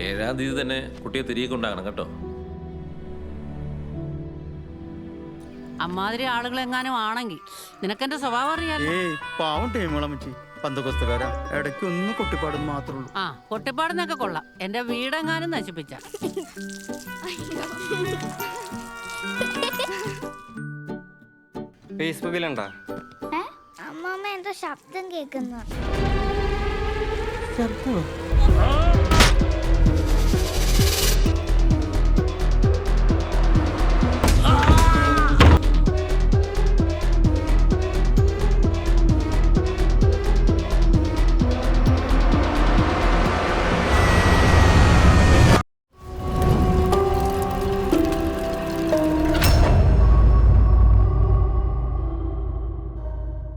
7-ാം തീയതി തന്നെ കുട്ടിയെ തിരികെ കൊണ്ടാകണം കേട്ടോ. അമ്മാതിരി ആളുകളെങ്ങാനും ആണെങ്കിൽ നിനക്കെന്റെ സ്വഭാവം അറിയാലോ. പാവം ടീമുകളമ്മച്ചി, പന്തകൊസ്തുകാരാ, ഇടയ്ക്ക് ഒന്ന് കൊട്ടിപ്പാടുന്നു മാത്രമേ ഉള്ളൂ. ആ, കൊട്ടിപ്പാടുന്നൊക്കെ കൊള്ളാം. എന്റെ വീടെങ്ങാനും നശിപ്പിച്ച. ഫേസ്ബുക്കിലുണ്ടാ? അമ്മമ്മ എന്തോ ശബ്ദം കേൾക്കുന്നു. ശബ്ദമോ?